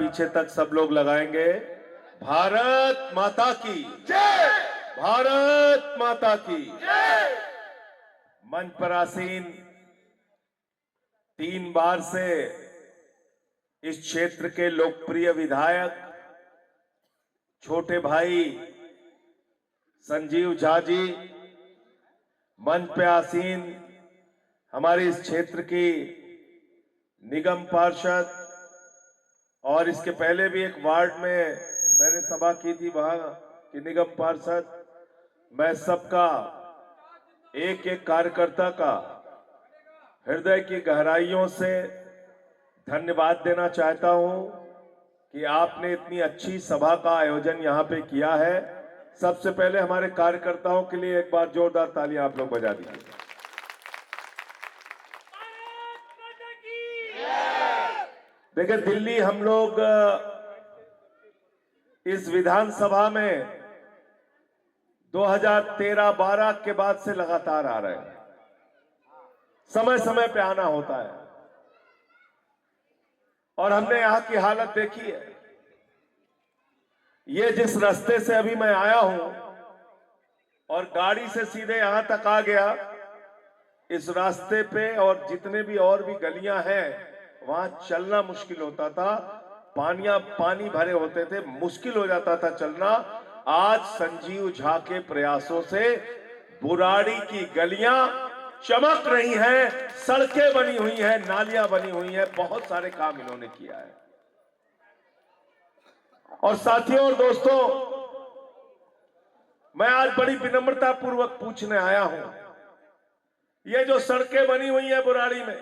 पीछे तक सब लोग लगाएंगे। भारत माता की जय। भारत माता की जय। मंच पर आसीन 3 बार से इस क्षेत्र के लोकप्रिय विधायक छोटे भाई संजीव झा जी, मंच पे आसीन हमारे इस क्षेत्र की निगम पार्षद, और इसके पहले भी एक वार्ड में मैंने सभा की थी, वहां की निगम पार्षद, मैं सबका एक एक कार्यकर्ता का हृदय की गहराइयों से धन्यवाद देना चाहता हूं कि आपने इतनी अच्छी सभा का आयोजन यहां पे किया है। सबसे पहले हमारे कार्यकर्ताओं के लिए एक बार जोरदार तालियां आप लोग बजा दीजिए। देखिए, दिल्ली हम लोग इस विधानसभा में 2013-12 के बाद से लगातार आ रहे हैं। समय समय पे आना होता है और हमने यहां की हालत देखी है। ये जिस रास्ते से अभी मैं आया हूं और गाड़ी से सीधे यहां तक आ गया, इस रास्ते पे और जितने भी और भी गलियां हैं वहां चलना मुश्किल होता था, पानी भरे होते थे, मुश्किल हो जाता था चलना। आज संजीव झा के प्रयासों से बुराड़ी की गलियां चमक रही हैं, सड़कें बनी हुई हैं, नालियां बनी हुई हैं, बहुत सारे काम इन्होंने किया है। और साथियों और दोस्तों, मैं आज बड़ी विनम्रता पूर्वक पूछने आया हूं, ये जो सड़कें बनी हुई हैं बुराड़ी में,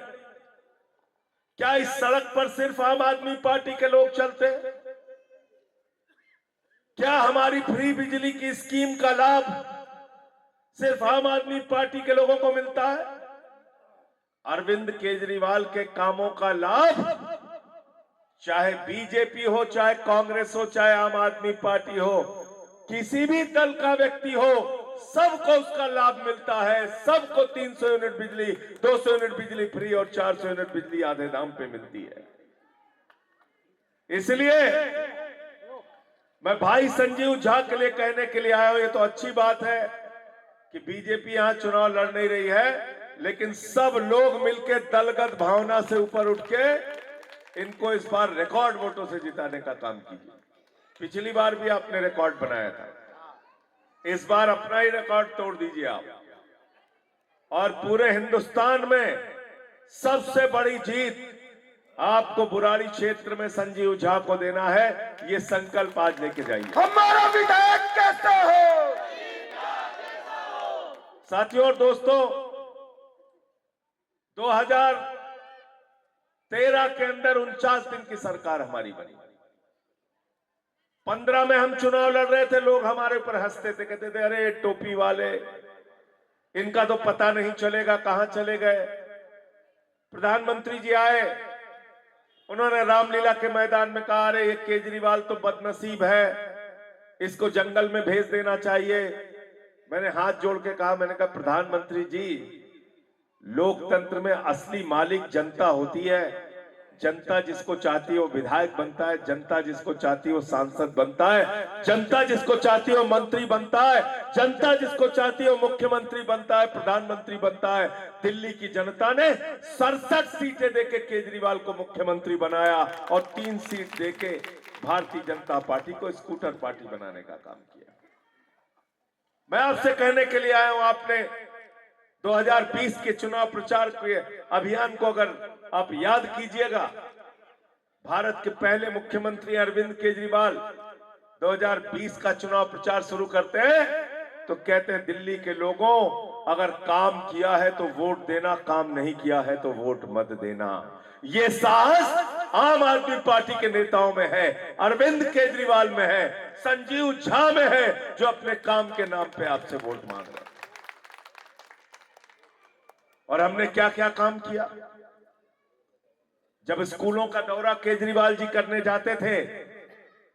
क्या इस सड़क पर सिर्फ आम आदमी पार्टी के लोग चलते हैं? क्या हमारी फ्री बिजली की स्कीम का लाभ सिर्फ आम आदमी पार्टी के लोगों को मिलता है? अरविंद केजरीवाल के कामों का लाभ चाहे बीजेपी हो, चाहे कांग्रेस हो, चाहे आम आदमी पार्टी हो, किसी भी दल का व्यक्ति हो, सबको उसका लाभ मिलता है। सबको 300 यूनिट बिजली, 200 यूनिट बिजली फ्री और 400 यूनिट बिजली आधे दाम पे मिलती है। इसलिए मैं भाई संजीव झा के लिए कहने के लिए आया हूं, ये तो अच्छी बात है कि बीजेपी यहां चुनाव लड़ नहीं रही है, लेकिन सब लोग मिलकर दलगत भावना से ऊपर उठ के इनको इस बार रिकॉर्ड वोटों से जिताने का काम कीजिए। पिछली बार भी आपने रिकॉर्ड बनाया था, इस बार अपना ही रिकॉर्ड तोड़ दीजिए आप, और पूरे हिंदुस्तान में सबसे बड़ी जीत आपको बुराड़ी क्षेत्र में संजीव झा को देना है। ये संकल्प आज लेके जाइए। हमारा विधायक कैसा हो? साथियों और दोस्तों, 2013 के अंदर 49 दिन की सरकार हमारी बनी। 15 में हम चुनाव लड़ रहे थे, लोग हमारे ऊपर हंसते थे, कहते थे अरे टोपी वाले, इनका तो पता नहीं चलेगा कहां चले गए। प्रधानमंत्री जी आए, उन्होंने रामलीला के मैदान में कहा अरे ये केजरीवाल तो बदनसीब है, इसको जंगल में भेज देना चाहिए। मैंने हाथ जोड़ के कहा, मैंने कहा प्रधानमंत्री जी, लोकतंत्र में असली मालिक जनता होती है। जनता जिसको चाहती है वो विधायक बनता है, जनता जिसको चाहती है वो सांसद बनता है, जनता जिसको चाहती है वो मंत्री बनता है, जनता जिसको चाहती है वो मुख्यमंत्री बनता है, प्रधानमंत्री बनता है। दिल्ली की जनता ने 67 सीटें देके केजरीवाल को मुख्यमंत्री बनाया और 3 सीट देके भारतीय जनता पार्टी को स्कूटर पार्टी बनाने का काम किया। मैं आपसे कहने के लिए आया हूं, आपने 2020 के चुनाव प्रचार के अभियान को अगर आप याद कीजिएगा, भारत के पहले मुख्यमंत्री अरविंद केजरीवाल 2020 का चुनाव प्रचार शुरू करते हैं तो कहते हैं दिल्ली के लोगों, अगर काम किया है तो वोट देना, काम नहीं किया है तो वोट मत देना। ये साहस आम आदमी पार्टी के नेताओं में है, अरविंद केजरीवाल में है, संजीव झा में है, जो अपने काम के नाम पे आपसे वोट मांग रहे हैं। और हमने क्या क्या काम किया। जब स्कूलों का दौरा केजरीवाल जी करने जाते थे,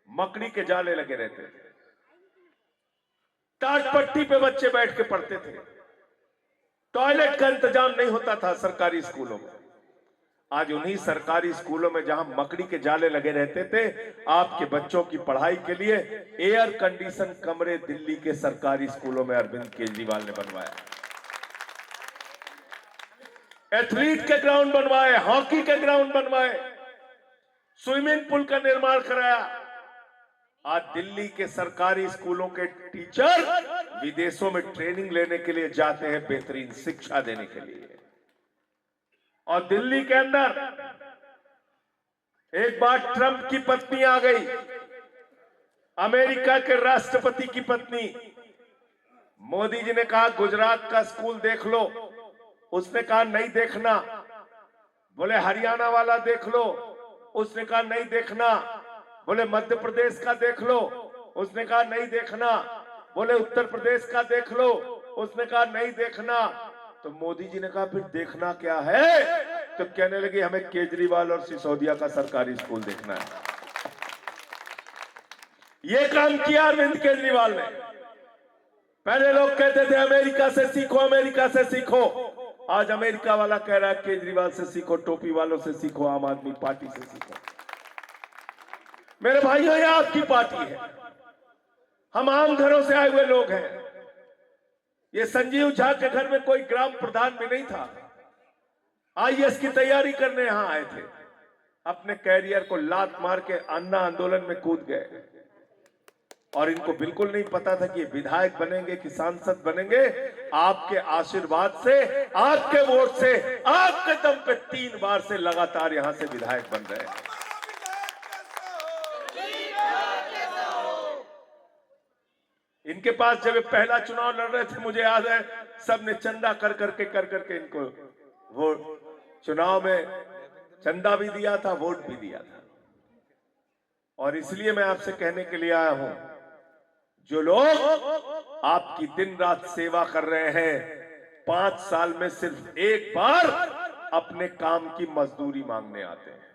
मकड़ी के जाले लगे रहते थे, टाटपट्टी पे बच्चे बैठ के पढ़ते थे, टॉयलेट का इंतजाम नहीं होता था सरकारी स्कूलों में। आज उन्हीं सरकारी स्कूलों में जहां मकड़ी के जाले लगे रहते थे, आपके बच्चों की पढ़ाई के लिए एयर कंडीशन कमरे दिल्ली के सरकारी स्कूलों में अरविंद केजरीवाल ने बनवाया। एथलीट के ग्राउंड बनवाए, हॉकी के ग्राउंड बनवाए, स्विमिंग पूल का निर्माण कराया। आज दिल्ली के सरकारी स्कूलों के टीचर विदेशों में ट्रेनिंग लेने के लिए जाते हैं, बेहतरीन शिक्षा देने के लिए। और दिल्ली के अंदर एक बार ट्रंप की पत्नी आ गई, अमेरिका के राष्ट्रपति की पत्नी। मोदी जी ने कहा गुजरात का स्कूल देख लो, उसने कहा नहीं देखना। बोले हरियाणा वाला देख लो, उसने कहा नहीं देखना। बोले मध्य प्रदेश का देख लो, उसने कहा नहीं देखना। बोले उत्तर प्रदेश का देख लो, उसने कहा नहीं देखना। तो मोदी जी ने कहा फिर देखना क्या है? तो कहने लगे हमें केजरीवाल और सिसोदिया का सरकारी स्कूल देखना है। ये काम किया अरविंद केजरीवाल ने। पहले लोग कहते थे अमेरिका से सीखो, अमेरिका से सीखो। आज अमेरिका वाला कह रहा है केजरीवाल से सीखो, टोपी वालों से सीखो, आम आदमी पार्टी से सीखो। मेरे भाइयों, ये आपकी पार्टी है, हम आम घरों से आए हुए लोग हैं। ये संजीव झा के घर में कोई ग्राम प्रधान भी नहीं था, आईएएस की तैयारी करने यहां आए थे, अपने कैरियर को लात मार के अन्ना आंदोलन में कूद गए। और इनको बिल्कुल नहीं पता था कि विधायक बनेंगे कि सांसद बनेंगे। आपके आशीर्वाद से, आपके वोट से, आपके दम पे 3 बार से लगातार यहां से विधायक बन रहे हैं। इनके पास जब पहला चुनाव लड़ रहे थे, मुझे याद है, सबने चंदा कर करके इनको वोट, चुनाव में चंदा भी दिया था, वोट भी दिया था। और इसलिए मैं आपसे कहने के लिए आया हूं, जो लोग आपकी दिन रात सेवा कर रहे हैं, 5 साल में सिर्फ एक बार अपने काम की मजदूरी मांगने आते हैं।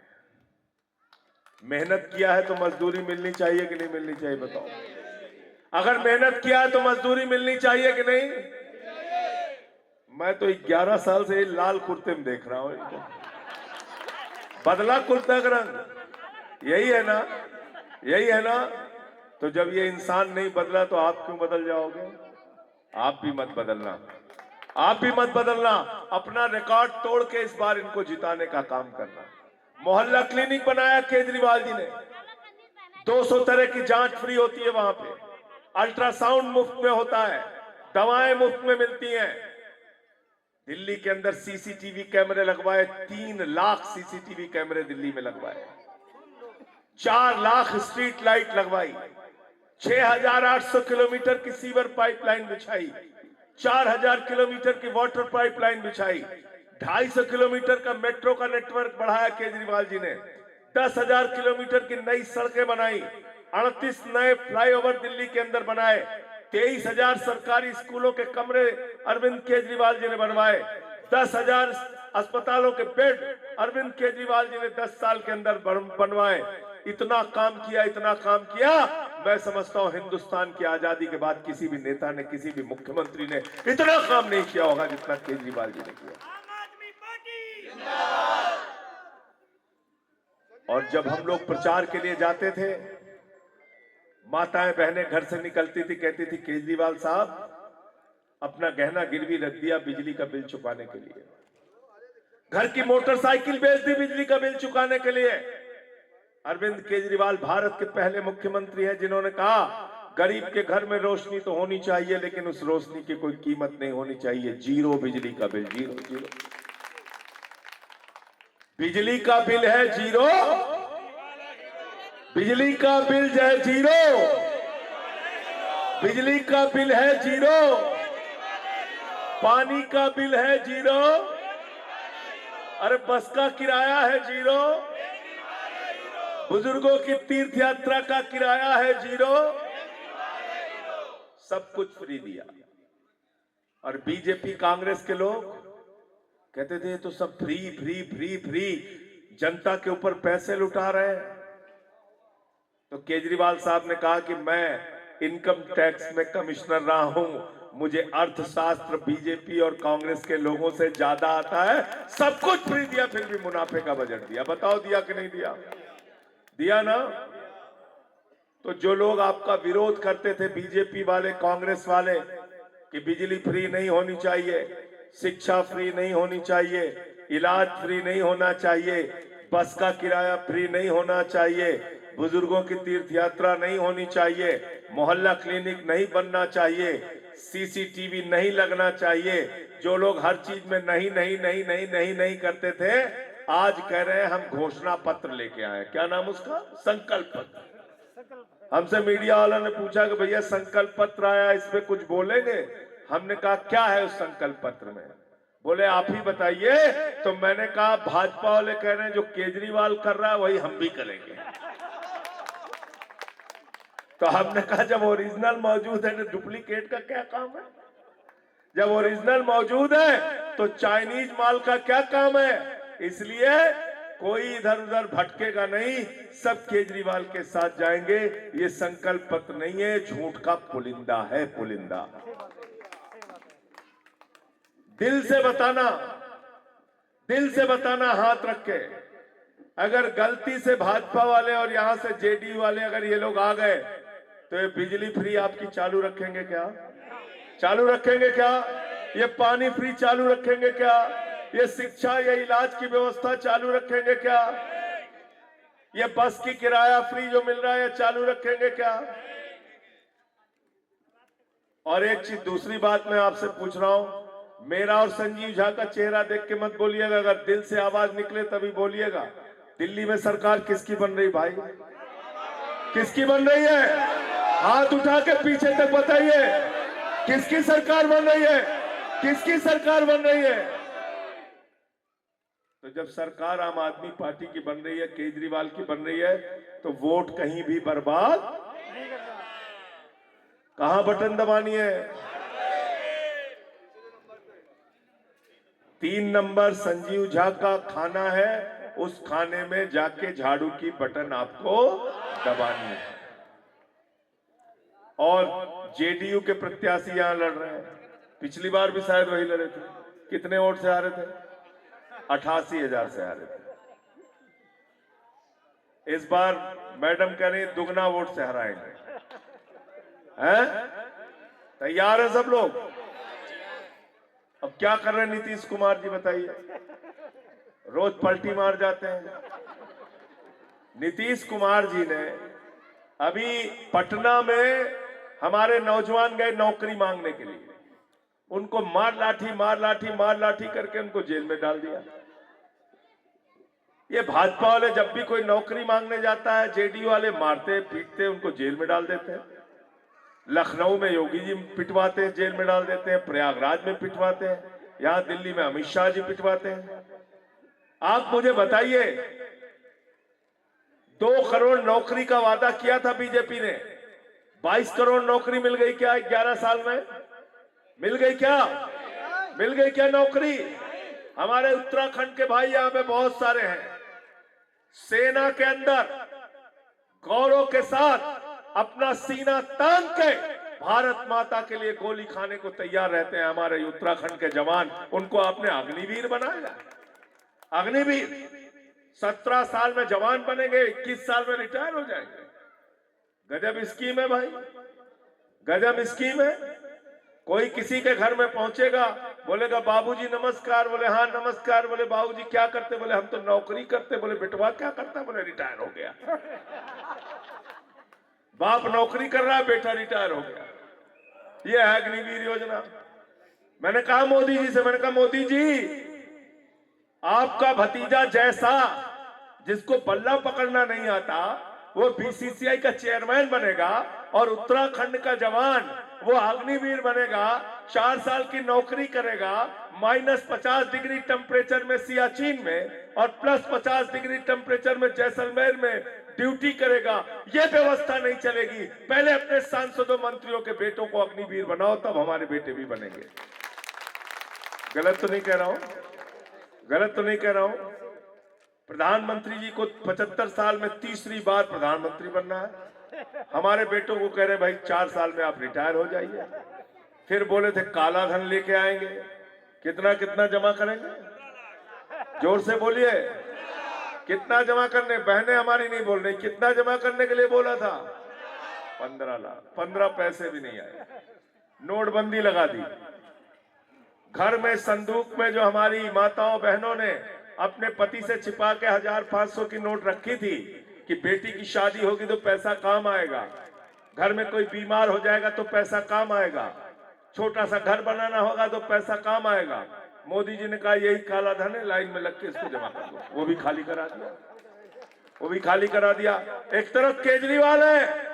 मेहनत किया है तो मजदूरी मिलनी चाहिए कि नहीं मिलनी चाहिए? बताओ। अगर मेहनत किया है तो मजदूरी मिलनी चाहिए कि नहीं? मैं तो 11 साल से लाल कुर्ते में देख रहा हूं इनको। बदला कुर्ता का रंग यही है ना, यही है ना? तो जब ये इंसान नहीं बदला तो आप क्यों बदल जाओगे? आप भी मत बदलना, आप भी मत बदलना। अपना रिकॉर्ड तोड़ के इस बार इनको जिताने का काम करना। मोहल्ला क्लिनिक बनाया केजरीवाल जी ने, 200 तरह की जांच फ्री होती है वहां पे, अल्ट्रासाउंड मुफ्त में होता है, दवाएं मुफ्त में मिलती हैं। दिल्ली के अंदर सीसीटीवी कैमरे लगवाए, 3 लाख सीसीटीवी कैमरे दिल्ली में लगवाए, 4 लाख स्ट्रीट लाइट लगवाई, 6,800 किलोमीटर की सीवर पाइपलाइन बिछाई, 4,000 किलोमीटर की वाटर पाइपलाइन बिछाई, 250 किलोमीटर का मेट्रो का नेटवर्क बढ़ाया केजरीवाल जी ने, 10,000 किलोमीटर की नई सड़कें बनाई, 38 नए फ्लाईओवर दिल्ली के अंदर बनाए, 23,000 सरकारी स्कूलों के कमरे अरविंद केजरीवाल जी ने बनवाए, 10,000 अस्पतालों के बेड अरविंद केजरीवाल जी ने 10 साल के अंदर बनवाए। इतना काम किया, इतना काम किया। मैं समझता हूं हिंदुस्तान की आजादी के बाद किसी भी नेता ने, किसी भी मुख्यमंत्री ने इतना काम नहीं किया होगा जितना केजरीवाल जी ने किया। और जब हम लोग प्रचार के लिए जाते थे, माताएं बहनें घर से निकलती थी, कहती थी केजरीवाल साहब अपना गहना गिरवी रख दिया बिजली का बिल चुकाने के लिए, घर की मोटरसाइकिल बेच दी बिजली का बिल चुकाने के लिए। अरविंद केजरीवाल भारत के पहले मुख्यमंत्री हैं जिन्होंने कहा गरीब के घर में रोशनी तो होनी चाहिए, लेकिन उस रोशनी की कोई कीमत नहीं होनी चाहिए। 0 बिजली का बिल, 0 बिजली का बिल है 0, बिजली का बिल है 0, बिजली का बिल है 0, पानी का बिल है 0, अरे बस का किराया है 0, बुजुर्गों की तीर्थ यात्रा का किराया है 0, सब कुछ फ्री दिया। और बीजेपी कांग्रेस के लोग कहते थे तो सब फ्री फ्री फ्री फ्री, जनता के ऊपर पैसे लुटा रहे हैं। तो केजरीवाल साहब ने कहा कि मैं इनकम टैक्स में कमिश्नर रहा हूं, मुझे अर्थशास्त्र बीजेपी और कांग्रेस के लोगों से ज्यादा आता है। सब कुछ फ्री दिया, फिर भी मुनाफे का बजट दिया। बताओ दिया कि नहीं दिया? दिया ना। तो जो लोग आपका विरोध करते थे, बीजेपी वाले, कांग्रेस वाले, कि बिजली फ्री नहीं होनी चाहिए, शिक्षा फ्री नहीं होनी चाहिए, इलाज फ्री नहीं होना चाहिए, बस का किराया फ्री नहीं होना चाहिए, बुजुर्गों की तीर्थ यात्रा नहीं होनी चाहिए, मोहल्ला क्लिनिक नहीं बनना चाहिए, सीसीटीवी नहीं लगना चाहिए, जो लोग हर चीज में नहीं नहीं नहीं नहीं नहीं नहीं करते थे, आज कह रहे हैं हम घोषणा पत्र लेके आए। क्या नाम उसका? संकल्प पत्र। हमसे मीडिया वालों ने पूछा कि भैया संकल्प पत्र आया, इस पे कुछ बोलेंगे? हमने कहा क्या है उस संकल्प पत्र में? बोले आप ही बताइए। तो मैंने कहा भाजपा वाले कह रहे हैं जो केजरीवाल कर रहा है वही हम भी करेंगे। तो हमने कहा जब ओरिजिनल मौजूद है तो डुप्लीकेट का क्या काम है? जब ओरिजिनल मौजूद है तो चाइनीज माल का क्या काम है? इसलिए कोई इधर उधर भटकेगा नहीं, सब केजरीवाल के साथ जाएंगे। ये संकल्प पत्र नहीं है, झूठ का पुलिंदा है, पुलिंदा। दिल से बताना, दिल से बताना हाथ रख के। अगर गलती से भाजपा वाले और यहां से जेडीयू वाले अगर ये लोग आ गए तो ये बिजली फ्री आपकी चालू रखेंगे क्या? चालू रखेंगे क्या? ये पानी फ्री चालू रखेंगे क्या? ये शिक्षा या इलाज की व्यवस्था चालू रखेंगे क्या? ये बस की किराया फ्री जो मिल रहा है चालू रखेंगे क्या? और एक चीज, दूसरी बात मैं आपसे पूछ रहा हूं, मेरा और संजीव झा का चेहरा देख के मत बोलिएगा, अगर दिल से आवाज निकले तभी बोलिएगा। दिल्ली में सरकार किसकी बन रही भाई? किसकी बन रही है? हाथ उठा के पीछे तक बताइए, किसकी सरकार बन रही है? किसकी सरकार बन रही है? तो जब सरकार आम आदमी पार्टी की बन रही है, केजरीवाल की बन रही है, तो वोट कहीं भी बर्बाद नहीं करना। कहां बटन दबानी है? 3 नंबर संजीव झा का खाना है, उस खाने में जाके झाड़ू की बटन आपको दबानी है। और जेडीयू के प्रत्याशी यहां लड़ रहे हैं, पिछली बार भी शायद वही लड़े थे। कितने वोट से हारे थे? 88,000 से हारे थे। इस बार मैडम कह रही दुगना वोट से हराएंगे। हैं? तैयार है सब लोग? अब क्या कर रहे हैं नीतीश कुमार जी बताइए? रोज पलटी मार जाते हैं। नीतीश कुमार जी ने अभी पटना में हमारे नौजवान गए नौकरी मांगने के लिए, उनको मार लाठी करके उनको जेल में डाल दिया। ये भाजपा वाले जब भी कोई नौकरी मांगने जाता है, जेडीयू वाले मारते पीटते उनको जेल में डाल देते हैं। लखनऊ में योगी जी पिटवाते हैं, जेल में डाल देते हैं। प्रयागराज में पिटवाते हैं, यहां दिल्ली में अमित शाह जी पिटवाते हैं। आप मुझे बताइए, 2 करोड़ नौकरी का वादा किया था बीजेपी ने, 22 करोड़ नौकरी मिल गई क्या 11 साल में? मिल गई क्या? मिल गई क्या नौकरी? हमारे उत्तराखंड के भाई यहां पे बहुत सारे हैं, सेना के अंदर गौरव के साथ अपना सीना तान के भारत माता के लिए गोली खाने को तैयार रहते हैं हमारे उत्तराखंड के जवान। उनको आपने अग्निवीर बनाया। अग्निवीर 17 साल में जवान बनेंगे, 21 साल में रिटायर हो जाएंगे। गजब स्कीम है भाई, गजब स्कीम है। कोई किसी के घर में पहुंचेगा, बोलेगा बाबूजी नमस्कार, बोले हाँ नमस्कार, बोले बाबूजी क्या करते, बोले हम तो नौकरी करते, बोले बेटवा क्या करता, बोले रिटायर हो गया। बाप नौकरी कर रहा है, बेटा रिटायर हो गया। ये है अग्निवीर योजना। मैंने कहा मोदी जी से, मैंने कहा मोदी जी, आपका भतीजा जैसा जिसको बल्ला पकड़ना नहीं आता वो बीसीसीआई का चेयरमैन बनेगा, और उत्तराखंड का जवान वो अग्निवीर बनेगा, 4 साल की नौकरी करेगा, -50 डिग्री टेम्परेचर में सियाचिन में और +50 डिग्री टेम्परेचर में जैसलमेर में ड्यूटी करेगा। ये व्यवस्था नहीं चलेगी। पहले अपने सांसदों मंत्रियों के बेटों को अग्निवीर बनाओ, तब हमारे बेटे भी बनेंगे। गलत तो नहीं कह रहा हूं? गलत तो नहीं कह रहा हूं? प्रधानमंत्री जी को 75 साल में तीसरी बार प्रधानमंत्री बनना है। हमारे बेटों को कह रहे भाई 4 साल में आप रिटायर हो जाइए। फिर बोले थे काला धन लेके आएंगे। कितना कितना जमा करेंगे? जोर से बोलिए, कितना जमा करने? बहनें हमारी नहीं बोल रही, कितना जमा करने के लिए बोला था? 15 लाख। 15 पैसे भी नहीं आए। नोटबंदी लगा दी। घर में संदूक में जो हमारी माताओं बहनों ने अपने पति से छिपा के 1500 की नोट रखी थी कि बेटी की शादी होगी तो पैसा काम आएगा, घर में कोई बीमार हो जाएगा तो पैसा काम आएगा, छोटा सा घर बनाना होगा तो पैसा काम आएगा, मोदी जी ने कहा यही काला धन है, लाइन में लग के इसको जमा कर दो। वो भी खाली करा दिया, वो भी खाली करा दिया। एक तरफ केजरीवाल है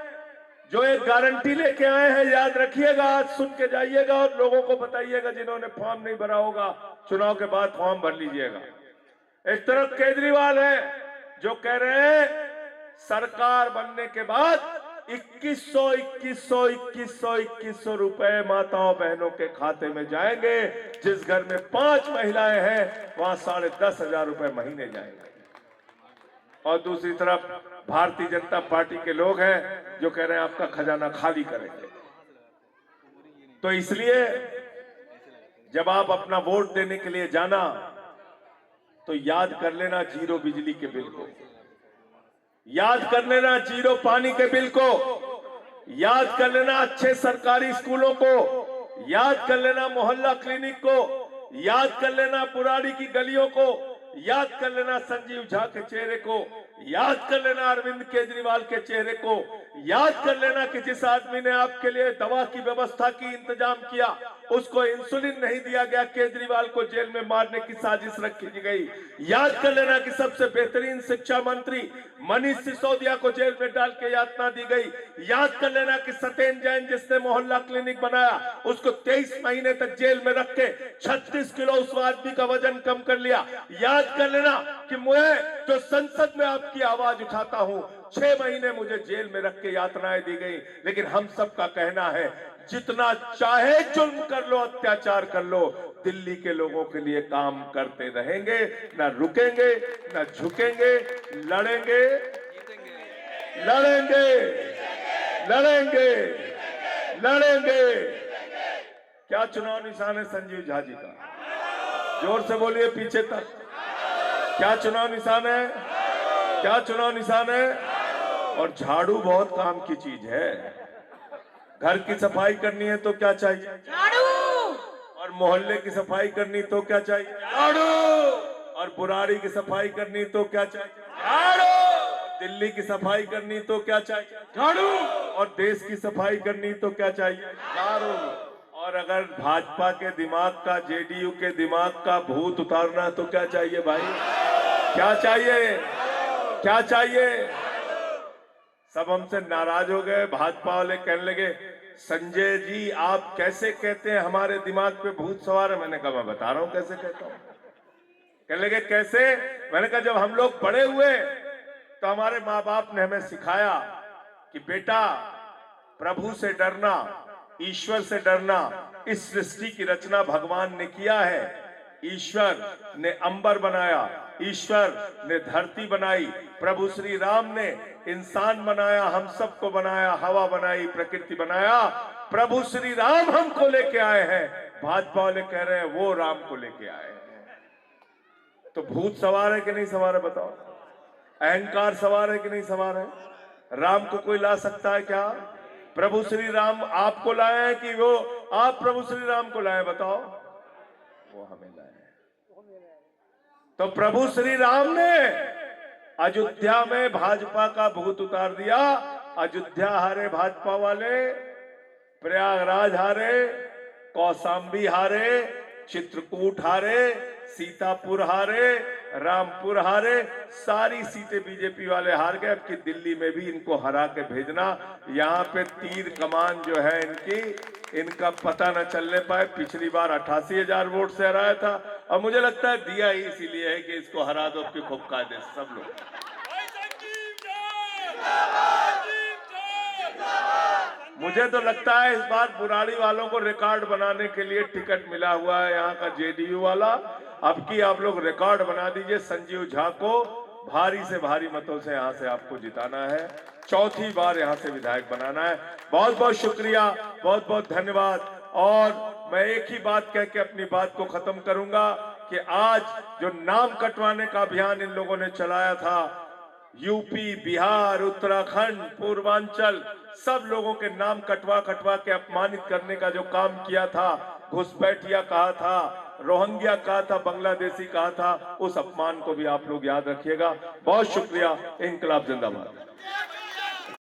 जो एक गारंटी लेके आए हैं, याद रखिएगा, आज सुन के जाइएगा और लोगों को बताइएगा जिन्होंने फॉर्म नहीं भरा होगा, चुनाव के बाद फॉर्म भर लीजिएगा। एक तरफ केजरीवाल है जो कह रहे हैं सरकार बनने के बाद 2100 रुपए माताओं बहनों के खाते में जाएंगे। जिस घर में 5 महिलाएं हैं वहां 10,500 रुपए महीने जाएंगे। और दूसरी तरफ भारतीय जनता पार्टी के लोग हैं जो कह रहे हैं आपका खजाना खाली करेंगे। तो इसलिए जब आप अपना वोट देने के लिए जाना तो याद कर लेना जीरो बिजली के बिल को, याद कर लेना जीरो पानी के बिल को, याद कर लेना अच्छे सरकारी स्कूलों को, याद कर लेना मोहल्ला क्लिनिक को, याद कर लेना पुरानी की गलियों को, याद कर लेना संजीव झा के चेहरे को, याद कर लेना अरविंद केजरीवाल के चेहरे को, याद कर लेना कि जिस आदमी ने आपके लिए दवा की व्यवस्था की इंतजाम किया उसको इंसुलिन नहीं दिया गया, केजरीवाल को जेल में मारने की साजिश रखी गई। याद कर लेना कि सबसे बेहतरीन शिक्षा मंत्री मनीष सिसोदिया को जेल में डाल के यातना दी गई। याद कर लेना कि सत्येंद्र जैन जिसने मोहल्ला क्लिनिक बनाया उसको 23 महीने तक जेल में रख के 36 किलो उस आदमी का वजन कम कर लिया। याद कर लेना कि मुझे जो संसद में आपकी आवाज उठाता हूं 6 महीने मुझे जेल में रख के यातनाएं दी गई। लेकिन हम सबका कहना है जितना चाहे जुल्म कर लो, अत्याचार कर लो, दिल्ली के लोगों के लिए काम करते रहेंगे, ना रुकेंगे, ना झुकेंगे, लड़ेंगे, लड़ेंगे, लड़ेंगे, लड़ेंगे। क्या चुनाव निशान है संजीव झा जी का? जोर से बोलिए पीछे तक। क्या चुनाव निशान है? क्या चुनाव निशान है? और झाड़ू बहुत काम की चीज है। घर की सफाई करनी है तो क्या चाहिए? झाड़ू। और मोहल्ले की सफाई करनी तो क्या चाहिए? झाड़ू। और बुराड़ी की सफाई करनी तो क्या चाहिए? झाड़ू। दिल्ली की सफाई करनी तो क्या चाहिए? झाड़ू। और देश की सफाई करनी तो क्या चाहिए? झाड़ू। और अगर भाजपा के दिमाग का, जेडीयू के दिमाग का भूत उतारना तो क्या चाहिए भाई? क्या चाहिए? क्या चाहिए? सब हमसे नाराज हो गए। भाजपा वाले कहने लगे संजय जी आप कैसे कहते हैं हमारे दिमाग पे भूत सवार है? मैंने कहा मैं बता रहा हूं कैसे कहता हूं। कहने लगे कैसे? मैंने कहा जब हम लोग बड़े हुए तो हमारे माँ बाप ने हमें सिखाया कि बेटा प्रभु से डरना, ईश्वर से डरना, इस सृष्टि की रचना भगवान ने किया है। ईश्वर ने अंबर बनाया, ईश्वर ने धरती बनाई, प्रभु श्री राम ने इंसान बनाया, हम सबको बनाया, हवा बनाई, प्रकृति बनाया। प्रभु श्री राम हमको लेके आए हैं। भाजपा वाले कह रहे हैं वो राम को लेके आए हैं। तो भूत सवार है कि नहीं सवार है बताओ? अहंकार सवार है कि नहीं सवार है? राम को कोई ला सकता है क्या? प्रभु श्री राम आपको लाए हैं कि वो आप प्रभु श्री राम को लाए? बताओ। वो हमें लाए। तो प्रभु श्री राम ने अयोध्या में भाजपा का भूत उतार दिया। अयोध्या हारे भाजपा वाले, प्रयागराज हारे, कौशाम्बी हारे, चित्रकूट हारे, सीतापुर हारे, रामपुर हारे, सारी सीटें बीजेपी वाले हार गए। अब की दिल्ली में भी इनको हरा के भेजना। यहाँ पे तीर कमान जो है इनका पता न चलने पाए। पिछली बार 88,000 वोट से हराया था और मुझे लगता है दिया ही इसीलिए है कि इसको हरा दो कि खूब कायदे सब लोग। मुझे तो लगता है इस बार बुराड़ी वालों को रिकॉर्ड बनाने के लिए टिकट मिला हुआ है यहाँ का जेडीयू वाला। अब की आप लोग रिकॉर्ड बना दीजिए। संजीव झा को भारी से भारी मतों से यहाँ से आपको जिताना है, चौथी बार यहाँ से विधायक बनाना है। बहुत बहुत शुक्रिया, बहुत बहुत धन्यवाद। और मैं एक ही बात कह के अपनी बात को खत्म करूंगा कि आज जो नाम कटवाने का अभियान इन लोगों ने चलाया था, यूपी, बिहार, उत्तराखंड, पूर्वांचल, सब लोगों के नाम कटवा कटवा के अपमानित करने का जो काम किया था, घुसपैठिया कहा था, रोहिंग्या कहा था, बांग्लादेशी कहा था, उस अपमान को भी आप लोग याद रखिएगा। बहुत शुक्रिया। इंकलाब जिंदाबाद।